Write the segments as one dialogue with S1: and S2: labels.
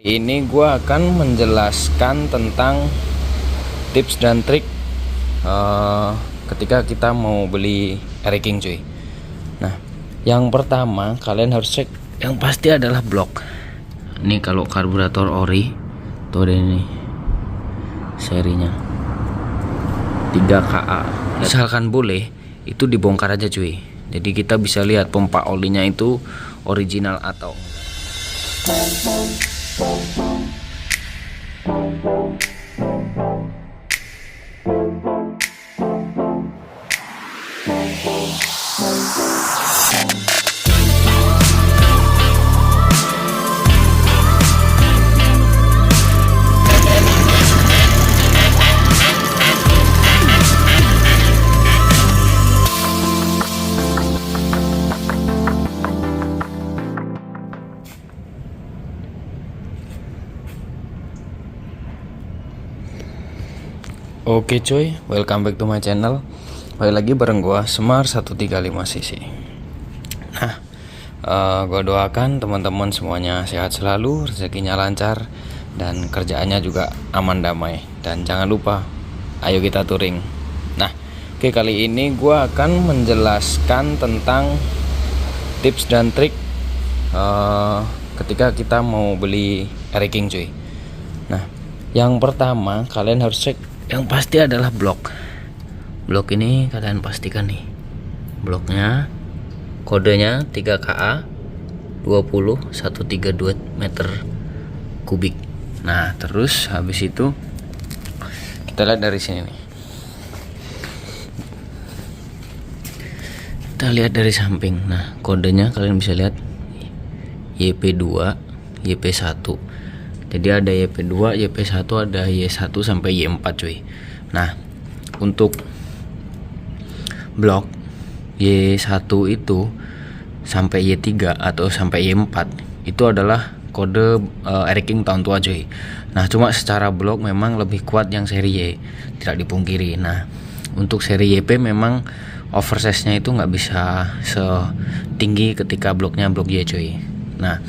S1: Ini gua akan menjelaskan tentang tips dan trik ketika kita mau beli Eriking cuy. Nah, yang pertama kalian harus cek yang pasti adalah blok. Ini kalau karburator ori tuh ada ini serinya 3KA. Misalkan boleh itu dibongkar aja cuy. Jadi kita bisa lihat pompa olinya itu original atau Oke cuy, welcome back to my channel. Balik lagi bareng gua Semar 135cc. Nah, gua doakan teman-teman semuanya sehat selalu, rezekinya lancar, dan kerjaannya juga aman damai. Dan jangan lupa, ayo kita touring. Nah, oke, kali ini gua akan menjelaskan tentang tips dan trik ketika kita mau beli Eriking cuy. Nah, yang pertama kalian harus cek yang pasti adalah blok. Blok ini kalian pastikan nih, bloknya kodenya 3KA 20132 meter kubik. Nah, terus habis itu kita lihat dari sini nih. Kita lihat dari samping. Nah, kodenya kalian bisa lihat YP2, YP1. Jadi ada YP2, YP1, ada Y1 sampai Y4 cuy. Nah, untuk blok Y1 itu sampai Y3 atau sampai Y4 itu adalah kode Eriking tahun tua cuy. Nah, cuma secara blok memang lebih kuat yang seri Y, tidak dipungkiri. Nah, untuk seri YP memang oversize-nya itu nggak bisa setinggi ketika bloknya blok Y cuy. Nah,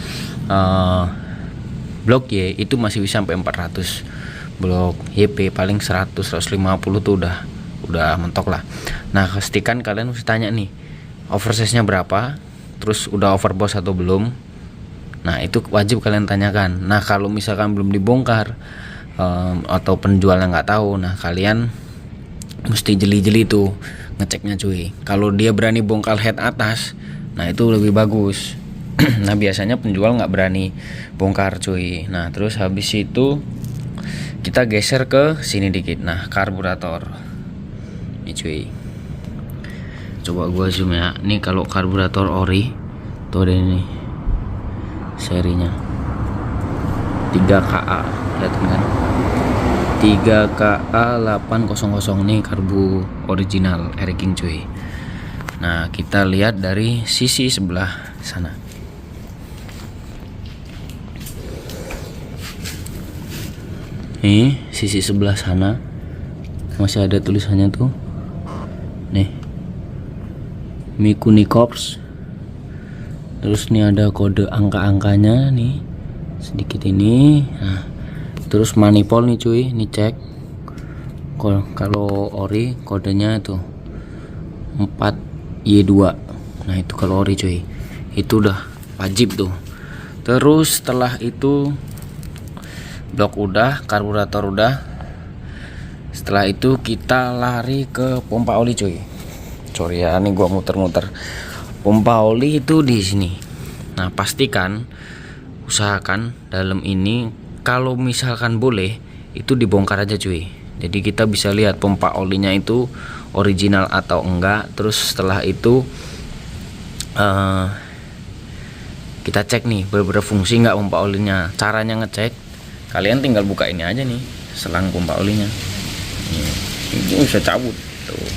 S1: blok Y itu masih bisa sampai 400. Blok YP paling 100 150 tuh udah mentok lah. Nah, pastikan kalian mesti tanya nih, oversize-nya berapa, terus udah overboss atau belum. Nah, itu wajib kalian tanyakan. Nah, kalau misalkan belum dibongkar atau penjualnya nggak tahu, nah kalian mesti jeli-jeli tuh ngeceknya cuy. Kalau dia berani bongkar head atas, nah itu lebih bagus. Nah, biasanya penjual nggak berani bongkar cuy. Nah, terus habis itu kita geser ke sini dikit. Nah, karburator ini cuy, coba gua zoom ya. Nih kalau karburator ori tuh ada ini serinya 3KA, lihat kan, 3KA 800 nih karbu original Eriking cuy. Nah, kita lihat dari sisi sebelah sana. Nih, sisi sebelah sana masih ada tulisannya tuh. Nih, Mikuni Corps. Terus nih ada kode angka-angkanya nih sedikit ini. Nah, terus manifold nih cuy, nih cek. Kalau ori kodenya tuh 4Y2. Nah, itu kalau ori cuy. Itu udah wajib tuh. Terus setelah itu blok udah, karburator udah. Setelah itu kita lari ke pompa oli cuy. Sorry ya, ini gua muter-muter. Pompa oli itu di sini. Nah, pastikan, usahakan dalam ini kalau misalkan boleh itu dibongkar aja cuy. Jadi kita bisa lihat pompa olinya itu original atau enggak. Terus setelah itu kita cek nih berfungsi nggak pompa olinya. Caranya ngecek, kalian tinggal buka ini aja nih, selang pompa olinya. Ini bisa cabut tuh.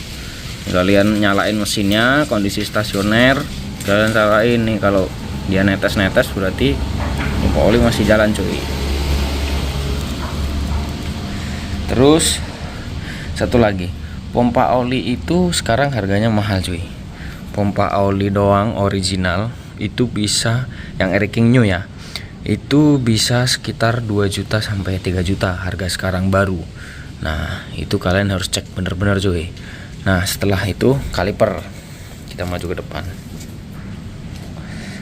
S1: Kalian nyalain mesinnya, kondisi stasioner, kalian nyalain nih. Kalau dia netes-netes berarti pompa oli masih jalan cuy. Terus satu lagi, pompa oli itu sekarang harganya mahal cuy. Pompa oli doang original itu bisa, yang Eriking new ya, itu bisa sekitar 2 juta sampai 3 juta harga sekarang baru. Nah itu kalian harus cek bener-bener cuy. Nah setelah itu kaliper, kita maju ke depan.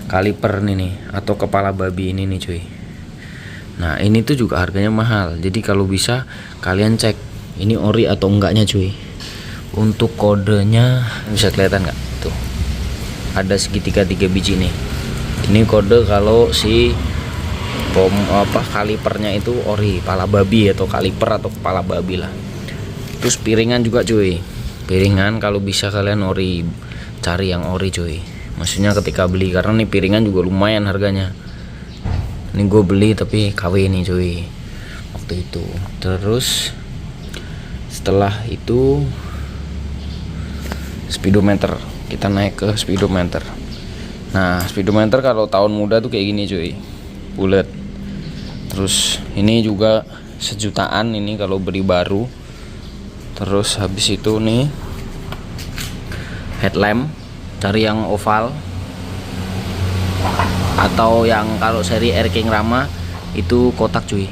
S1: Kaliper ini nih, atau kepala babi ini nih cuy. Nah ini tuh juga harganya mahal, jadi kalau bisa kalian cek ini ori atau enggaknya cuy. Untuk kodenya bisa kelihatan nggak tuh, ada segitiga 3 biji nih. Ini kode kalau si kalipernya itu ori, pala babi atau kaliper atau kepala babi lah. Terus piringan juga cuy, piringan kalau bisa kalian ori, cari yang ori cuy. Maksudnya ketika beli, karena nih piringan juga lumayan harganya. Ini gue beli tapi KW nih cuy waktu itu. Terus setelah itu speedometer, kita naik ke speedometer. Nah speedometer kalau tahun muda tuh kayak gini cuy, bulat. Terus ini juga 1 jutaan ini kalau beli baru. Terus habis itu nih headlamp, cari yang oval atau yang kalau seri Air King Rama itu kotak cuy.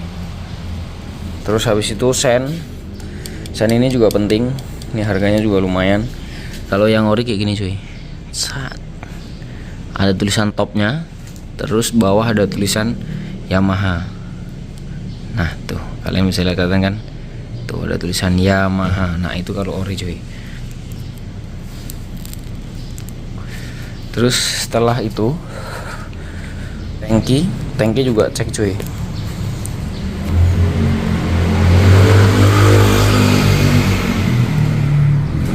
S1: Terus habis itu sen ini juga penting, ini harganya juga lumayan. Kalau yang ori kayak gini cuy, ada tulisan topnya, terus bawah ada tulisan Yamaha. Nah tuh kalian bisa lihat kan, tuh ada tulisan Yamaha. Nah itu kalau ori cuy. Terus setelah itu tangki juga cek cuy.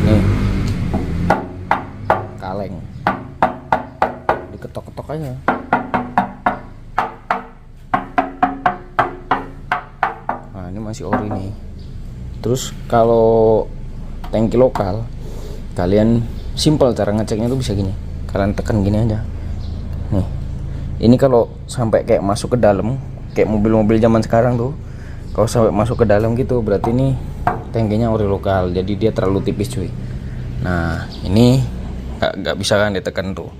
S1: Nih kaleng, diketok-ketok aja. Nah ini masih ori nih. Terus kalau tangki lokal, kalian simple cara ngeceknya tuh bisa gini, kalian tekan gini aja. Nih ini kalau sampai kayak masuk ke dalam, kayak mobil-mobil zaman sekarang tuh, kalau sampai masuk ke dalam gitu, berarti ini tangkinya ori lokal, jadi dia terlalu tipis cuy. Nah ini nggak bisa kan ditekan tuh.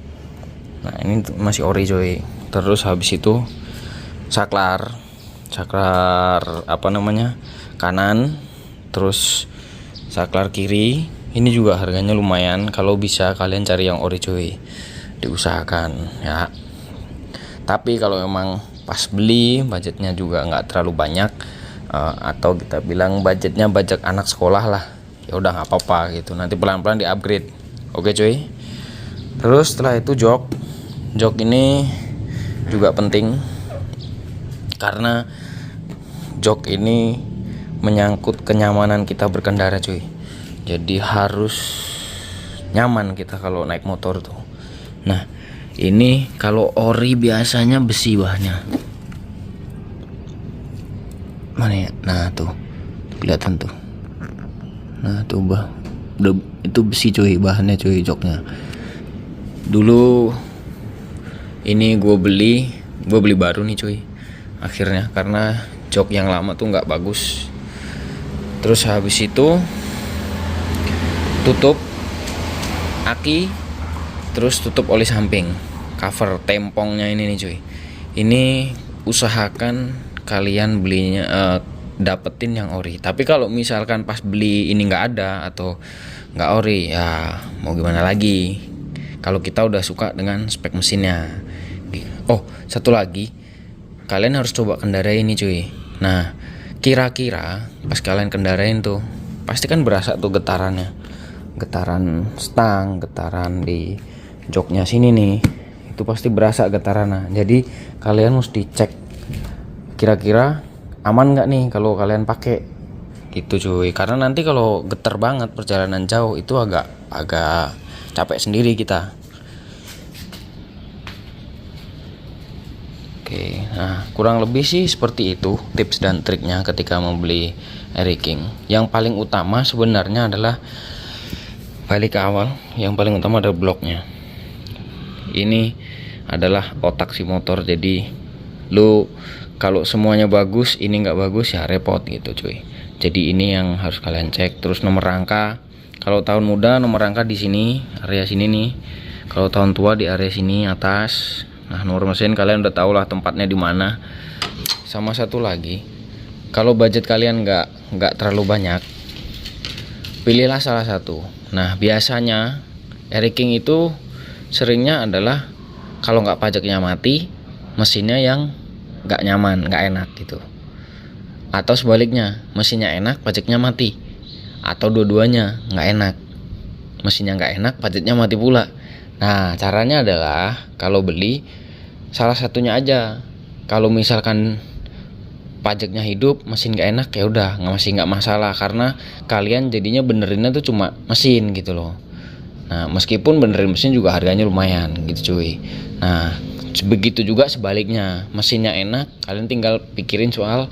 S1: Nah ini masih ori cuy. Terus habis itu saklar apa namanya, kanan, terus saklar kiri. Ini juga harganya lumayan, kalau bisa kalian cari yang ori cuy, diusahakan ya. Tapi kalau memang pas beli budgetnya juga nggak terlalu banyak, atau kita bilang budgetnya budget anak sekolah lah, ya udah nggak apa-apa gitu, nanti pelan-pelan di upgrade. Oke cuy. Terus setelah itu jok ini juga penting, karena jok ini menyangkut kenyamanan kita berkendara cuy. Jadi harus nyaman kita kalau naik motor tuh. Nah ini kalau ori biasanya besi bahannya. Mana ya? Nah tuh kelihatan tuh. Nah tuh itu besi cuy, bahannya cuy, joknya. Dulu ini gue beli baru nih cuy akhirnya, karena jok yang lama tuh nggak bagus. Terus habis itu tutup aki, terus tutup oli samping, cover tempongnya ini nih cuy. Ini usahakan kalian belinya dapetin yang ori. Tapi kalau misalkan pas beli ini nggak ada atau nggak ori, ya mau gimana lagi, kalau kita udah suka dengan spek mesinnya. Oh satu lagi, kalian harus coba kendarain ini cuy. Nah kira-kira pas kalian kendarain tuh pasti kan berasa tuh getarannya, getaran stang, getaran di joknya sini nih, itu pasti berasa getarannya. Jadi kalian mesti cek kira-kira aman nggak nih kalau kalian pakai gitu cuy. Karena nanti kalau getar banget perjalanan jauh itu agak capek sendiri kita. Oke, nah kurang lebih sih seperti itu tips dan triknya ketika membeli Air King. Yang paling utama sebenarnya adalah balik ke awal, yang paling utama adalah bloknya. Ini adalah otak si motor. Jadi lu kalau semuanya bagus, ini nggak bagus ya repot gitu cuy. Jadi ini yang harus kalian cek. Terus nomor rangka, kalau tahun muda nomor rangka di sini, area sini nih. Kalau tahun tua di area sini atas. Nah, nomor mesin kalian udah tau lah tempatnya di mana. Sama satu lagi, kalau budget kalian nggak terlalu banyak, pilihlah salah satu. Nah, biasanya Eric King itu seringnya adalah kalau nggak pajaknya mati, mesinnya yang nggak nyaman, nggak enak gitu. Atau sebaliknya, mesinnya enak, pajaknya mati. Atau dua-duanya nggak enak, mesinnya nggak enak, pajaknya mati pula. Nah, caranya adalah kalau beli salah satunya aja. Kalau misalkan pajaknya hidup, mesin nggak enak, ya udah nggak masalah, karena kalian jadinya benerinnya tuh cuma mesin gitu loh. Nah, meskipun benerin mesin juga harganya lumayan gitu cuy. Nah, begitu juga sebaliknya, mesinnya enak, kalian tinggal pikirin soal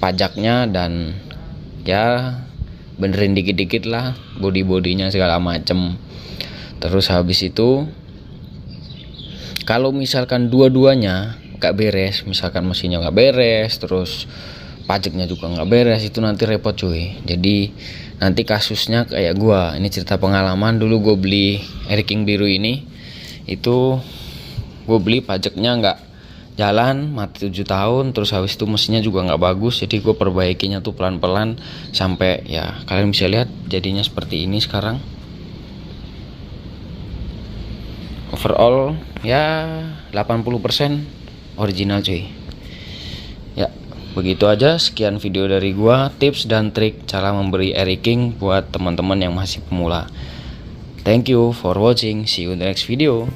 S1: pajaknya dan ya benerin dikit-dikit lah body-bodinya segala macem. Terus habis itu kalau misalkan dua-duanya gak beres, misalkan mesinnya gak beres, terus pajaknya juga gak beres, itu nanti repot cuy. Jadi nanti kasusnya kayak gua, ini cerita pengalaman. Dulu gue beli Eric King biru ini, itu gue beli pajaknya gak jalan, mati 7 tahun. Terus habis itu mesinnya juga gak bagus, jadi gue perbaikinya tuh pelan-pelan sampai ya kalian bisa lihat jadinya seperti ini sekarang. Overall ya 80% original cuy. Ya, begitu aja, sekian video dari gua, tips dan trik cara membeli Eric King buat teman-teman yang masih pemula. Thank you for watching, see you in the next video.